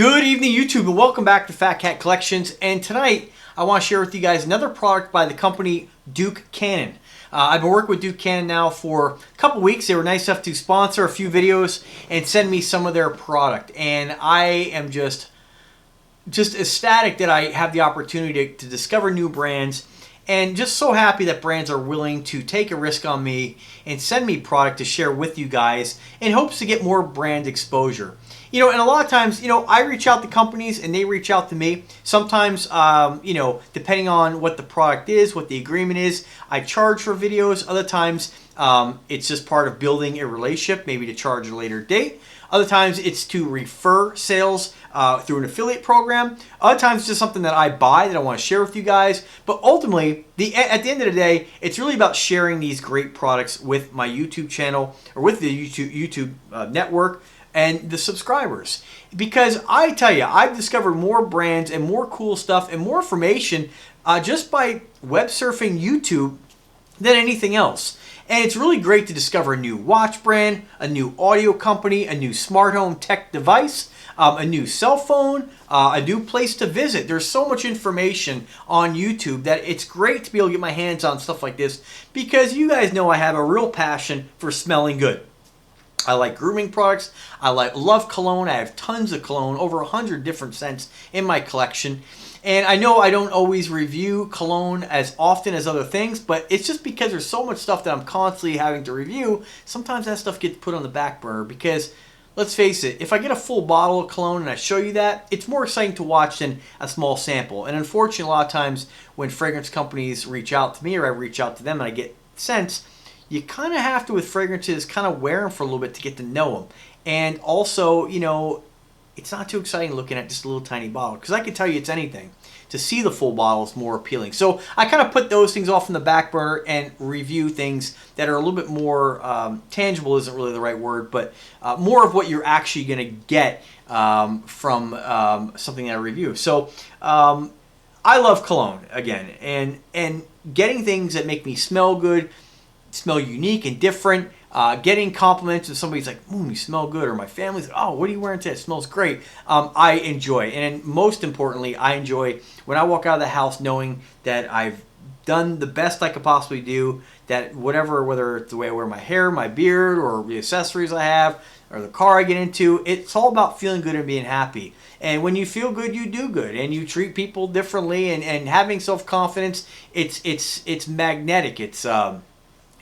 Good evening, YouTube, and welcome back to Fat Cat Collections. And tonight, I want to share with you guys another product by the company Duke Cannon. I've been working with Duke Cannon now for a couple weeks. They were nice enough to sponsor a few videos and send me some of their product. And I am just ecstatic that I have the opportunity to discover new brands, and just so happy that brands are willing to take a risk on me and send me product to share with you guys in hopes to get more brand exposure. You know, and a lot of times, you know, I reach out to companies and they reach out to me. Sometimes, you know, depending on what the product is, what the agreement is, I charge for videos. Other times, it's just part of building a relationship, maybe to charge at a later date. Other times, it's to refer sales through an affiliate program. Other times, it's just something that I buy that I want to share with you guys. But ultimately, at the end of the day, it's really about sharing these great products with my YouTube channel or with the YouTube network and the subscribers. Because I tell you, I've discovered more brands and more cool stuff and more information just by web surfing YouTube than anything else. And it's really great to discover a new watch brand, a new audio company, a new smart home tech device, a new cell phone, a new place to visit. There's so much information on YouTube that it's great to be able to get my hands on stuff like this, because you guys know I have a real passion for smelling good. I like grooming products. I love cologne. I have tons of cologne, over 100 different scents in my collection. And I know I don't always review cologne as often as other things, but it's just because there's so much stuff that I'm constantly having to review. Sometimes that stuff gets put on the back burner because, let's face it, if I get a full bottle of cologne and I show you that, it's more exciting to watch than a small sample. And unfortunately, a lot of times when fragrance companies reach out to me or I reach out to them and I get scents, you kind of have to, with fragrances, kind of wear them for a little bit to get to know them. And also, you know, it's not too exciting looking at just a little tiny bottle, because I can tell you it's anything. To see the full bottle is more appealing. So I kind of put those things off in the back burner and review things that are a little bit more tangible, isn't really the right word, but more of what you're actually going to get from something that I review. So I love cologne, again, and getting things that make me smell good, smell unique and different, getting compliments and somebody's like, you smell good, or my family's like, oh, what are you wearing today? It smells great. I enjoy. And most importantly, I enjoy when I walk out of the house knowing that I've done the best I could possibly do, that whether it's the way I wear my hair, my beard, or the accessories I have, or the car I get into, it's all about feeling good and being happy. And when you feel good, you do good, and you treat people differently, and having self-confidence, it's magnetic.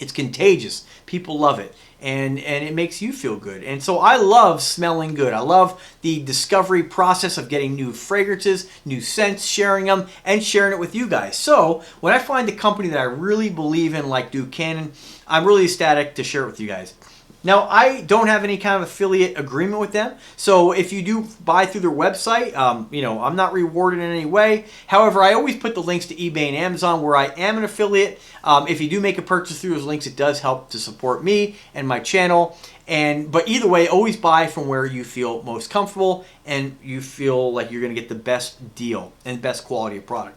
It's contagious. People love it. And it makes you feel good. And so I love smelling good. I love the discovery process of getting new fragrances, new scents, sharing them, and sharing it with you guys. So when I find a company that I really believe in, like Duke Cannon, I'm really ecstatic to share it with you guys. Now, I don't have any kind of affiliate agreement with them, so if you do buy through their website, you know, I'm not rewarded in any way. However, I always put the links to eBay and Amazon where I am an affiliate. If you do make a purchase through those links, it does help to support me and my channel. But either way, always buy from where you feel most comfortable and you feel like you're going to get the best deal and best quality of product.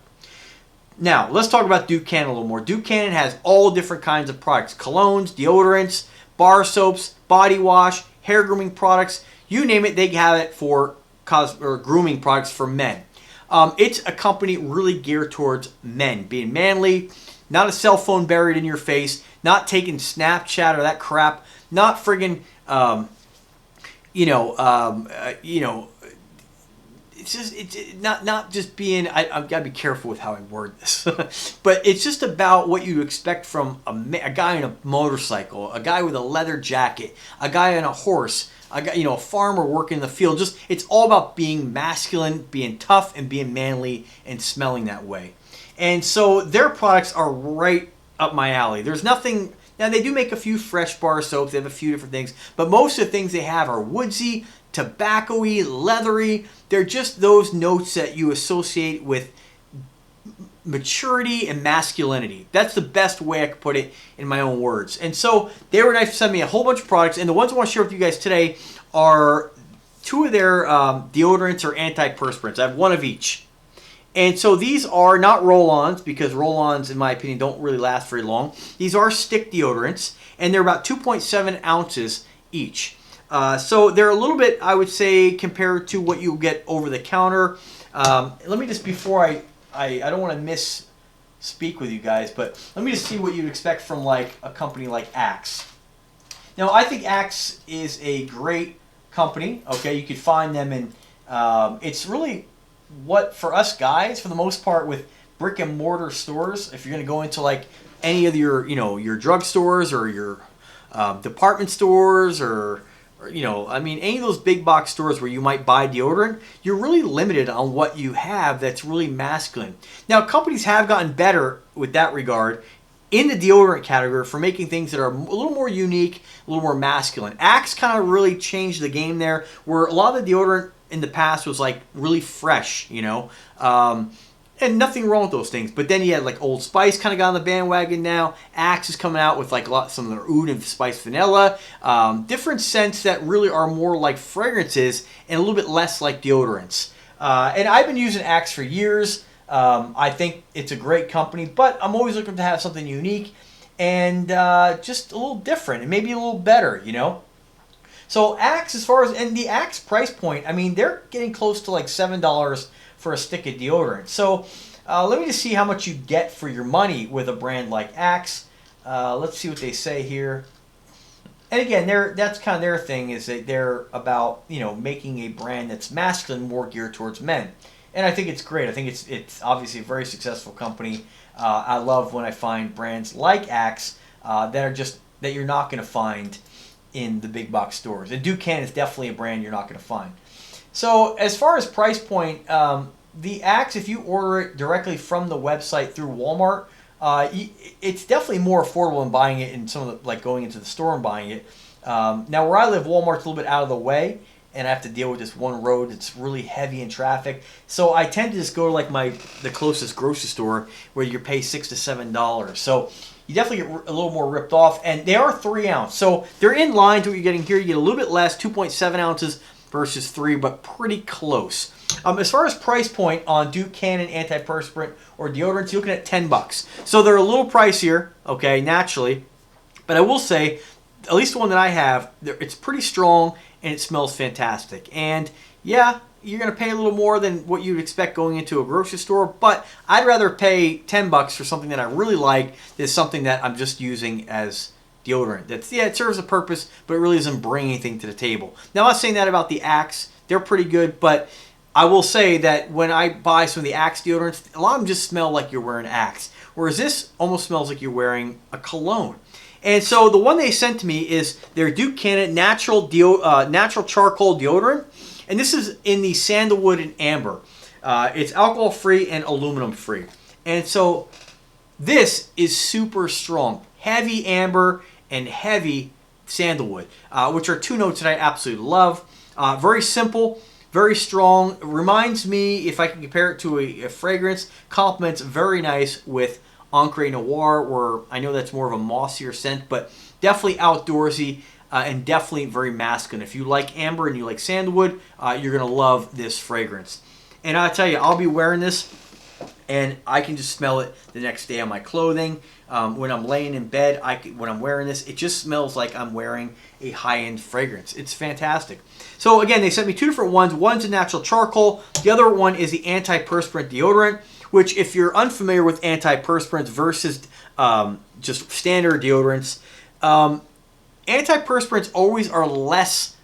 Now, let's talk about Duke Cannon a little more. Duke Cannon has all different kinds of products: colognes, deodorants, bar soaps, body wash, hair grooming products, you name it, they have it for grooming products for men. It's a company really geared towards men, being manly, not a cell phone buried in your face, not taking Snapchat or that crap, not friggin', it's not just being, I've got to be careful with how I word this, but it's just about what you expect from a guy on a motorcycle, a guy with a leather jacket, a guy on a horse, a guy, a farmer working in the field. Just, it's all about being masculine, being tough, and being manly, and smelling that way. And so their products are right up my alley. There's nothing. Now, they do make a few fresh bar soaps. They have a few different things, but most of the things they have are woodsy, tobacco-y, leathery. They're just those notes that you associate with maturity and masculinity. That's the best way I could put it in my own words. And so they were nice to send me a whole bunch of products, and the ones I want to share with you guys today are two of their deodorants or antiperspirants. I have one of each. And so these are not roll-ons, because roll-ons, in my opinion, don't really last very long. These are stick deodorants, and they're about 2.7 ounces each. So they're a little bit, I would say, compared to what you get over the counter. Let me just, before I don't want to misspeak with you guys, but let me just see what you'd expect from like a company like Axe. Now, I think Axe is a great company. Okay, you could find them in, it's really what, for us guys, for the most part, with brick and mortar stores, if you're going to go into like any of your, your drugstores or your department stores or I mean, any of those big box stores where you might buy deodorant, you're really limited on what you have that's really masculine. Now, companies have gotten better with that regard in the deodorant category for making things that are a little more unique, a little more masculine. Axe kind of really changed the game there, where a lot of the deodorant in the past was like really fresh, and nothing wrong with those things. But then you had like Old Spice kind of got on the bandwagon now. Axe is coming out with like some of their oud and spice vanilla. Different scents that really are more like fragrances and a little bit less like deodorants. And I've been using Axe for years. I think it's a great company, but I'm always looking to have something unique and just a little different and maybe a little better, So Axe, as far as, and the Axe price point, I mean, they're getting close to like $7 for a stick of deodorant. So let me just see how much you get for your money with a brand like Axe. Let's see what they say here. And again, that's kind of their thing, is that they're about, making a brand that's masculine, more geared towards men. And I think it's great. I think it's obviously a very successful company. I love when I find brands like Axe that you're not going to find in the big box stores. And Duke Cannon is definitely a brand you're not going to find. So as far as price point, the Axe, if you order it directly from the website through Walmart, it's definitely more affordable than buying it in some of the, like going into the store and buying it. Now where I live, Walmart's a little bit out of the way, and I have to deal with this one road that's really heavy in traffic. So I tend to just go to like the closest grocery store where you pay $6 to $7. So you definitely get a little more ripped off, and they are 3 ounce. So they're in line to what you're getting here. You get a little bit less, 2.7 ounces versus 3, but pretty close. As far as price point on Duke Cannon antiperspirant or deodorants, you're looking at $10. So they're a little pricier, okay, naturally. But I will say, at least the one that I have, it's pretty strong and it smells fantastic. And yeah, you're going to pay a little more than what you'd expect going into a grocery store, but I'd rather pay $10 for something that I really like than something that I'm just using as deodorant. It serves a purpose, but it really doesn't bring anything to the table. Now, I'm not saying that about the Axe. They're pretty good, but I will say that when I buy some of the Axe deodorants, a lot of them just smell like you're wearing Axe, whereas this almost smells like you're wearing a cologne. And so the one they sent to me is their Duke Cannon natural charcoal deodorant, and this is in the sandalwood and amber. It's alcohol-free and aluminum-free. And so this is super strong. Heavy amber and heavy sandalwood, which are 2 notes that I absolutely love. Very simple, very strong. Reminds me, if I can compare it to a fragrance, complements very nice with Encre Noir, where I know that's more of a mossier scent, but definitely outdoorsy and definitely very masculine. If you like amber and you like sandalwood, you're going to love this fragrance. And I'll tell you, I'll be wearing this, and I can just smell it the next day on my clothing. When I'm laying in bed, when I'm wearing this, it just smells like I'm wearing a high-end fragrance. It's fantastic. So again, they sent me 2 different ones. One's a natural charcoal. The other one is the antiperspirant deodorant, which, if you're unfamiliar with antiperspirants versus just standard deodorants, antiperspirants always are less,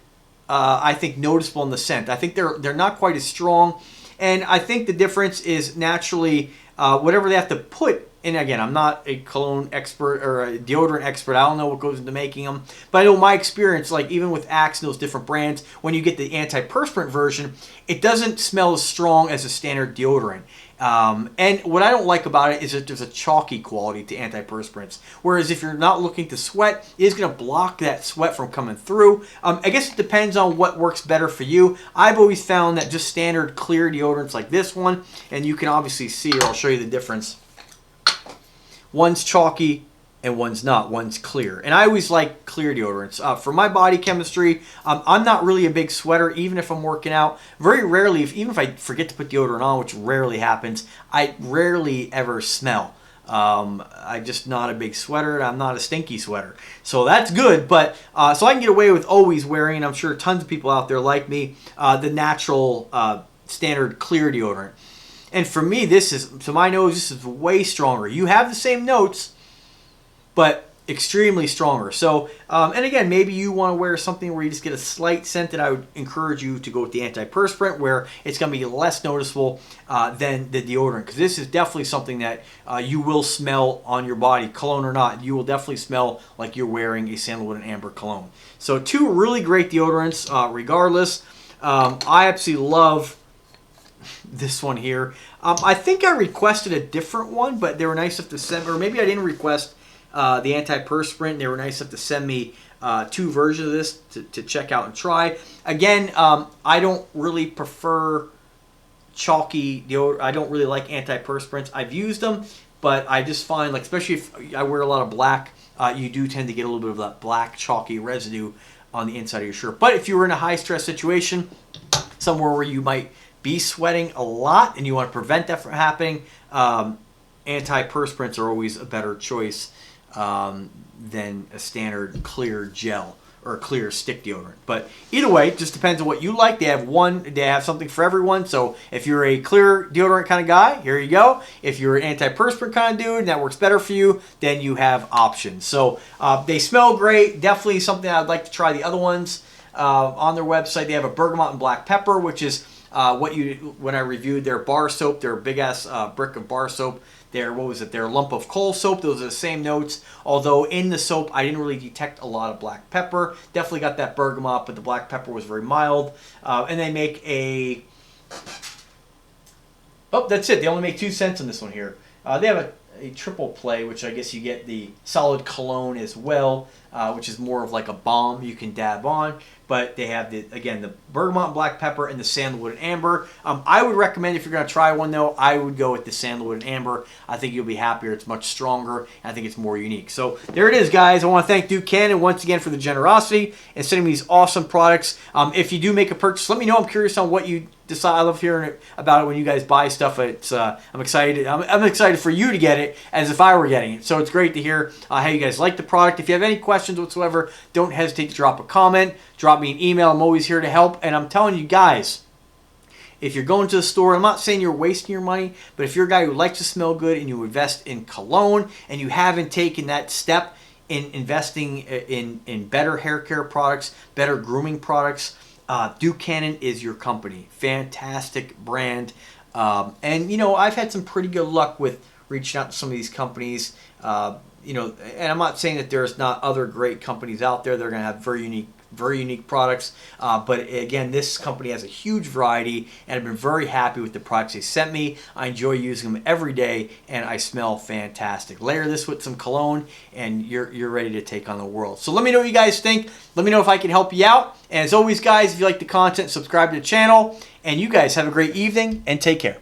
I think, noticeable in the scent. I think they're not quite as strong. And I think the difference is naturally whatever they have to put. And again, I'm not a cologne expert or a deodorant expert. I don't know what goes into making them. But I know my experience, like even with Axe and those different brands, when you get the antiperspirant version, it doesn't smell as strong as a standard deodorant. And what I don't like about it is that there's a chalky quality to antiperspirants. Whereas if you're not looking to sweat, it is going to block that sweat from coming through. I guess it depends on what works better for you. I've always found that just standard clear deodorants like this one, and you can obviously see, or I'll show you the difference. One's chalky and one's not. One's clear. And I always like clear deodorants. For my body chemistry, I'm not really a big sweater, even if I'm working out. Very rarely, even if I forget to put deodorant on, which rarely happens, I rarely ever smell. I'm just not a big sweater, and I'm not a stinky sweater. So that's good, but so I can get away with always wearing, and I'm sure tons of people out there like me, the natural standard clear deodorant. And for me, to my nose, this is way stronger. You have the same notes, but extremely stronger. So, and again, maybe you want to wear something where you just get a slight scent, that I would encourage you to go with the antiperspirant, where it's going to be less noticeable than the deodorant, because this is definitely something that you will smell on your body, cologne or not. You will definitely smell like you're wearing a sandalwood and amber cologne. So two really great deodorants regardless. I absolutely love this one here. I think I requested a different one, but they were nice enough to send, or maybe I didn't request the antiperspirant. They were nice enough to send me two versions of this to check out and try. Again, I don't really prefer chalky deodorant. I don't really like antiperspirants. I've used them, but I just find, like, especially if I wear a lot of black, you do tend to get a little bit of that black chalky residue on the inside of your shirt. But if you were in a high stress situation, somewhere where you might be sweating a lot and you want to prevent that from happening, antiperspirants are always a better choice than a standard clear gel or a clear stick deodorant. But either way, it just depends on what you like. They have something for everyone. So if you're a clear deodorant kind of guy, here you go. If you're an antiperspirant kind of dude and that works better for you, then you have options. So they smell great. Definitely something I'd like to try. The other ones on their website, they have a bergamot and black pepper, which is when I reviewed their bar soap, their big ass brick of bar soap, their lump of coal soap, those are the same notes. Although in the soap, I didn't really detect a lot of black pepper. Definitely got that bergamot, but the black pepper was very mild. And they make that's it. They only make 2 cents on this one here. They have a triple play, which I guess you get the solid cologne as well, which is more of like a balm you can dab on. But they have the bergamot and black pepper and the sandalwood and amber. I would recommend, if you're going to try one though, I would go with the sandalwood and amber. I think you'll be happier. It's much stronger, and I think it's more unique. So there it is, guys. I want to thank Duke Cannon once again for the generosity and sending me these awesome products. If you do make a purchase, let me know. I'm curious on what you decide. I love hearing about it when you guys buy stuff. I'm excited. I'm excited for you to get it as if I were getting it. So it's great to hear how you guys like the product. If you have any questions whatsoever, don't hesitate to drop a comment. Drop me an email. I'm always here to help. And I'm telling you guys, if you're going to the store, I'm not saying you're wasting your money, but if you're a guy who likes to smell good and you invest in cologne and you haven't taken that step in investing in better hair care products, better grooming products, Duke Cannon is your company. Fantastic brand. And, I've had some pretty good luck with reaching out to some of these companies. And I'm not saying that there's not other great companies out there that are going to have very unique products. But again, this company has a huge variety, and I've been very happy with the products they sent me. I enjoy using them every day, and I smell fantastic. Layer this with some cologne, and you're ready to take on the world. So let me know what you guys think. Let me know if I can help you out. And as always, guys, if you like the content, subscribe to the channel. And you guys have a great evening, and take care.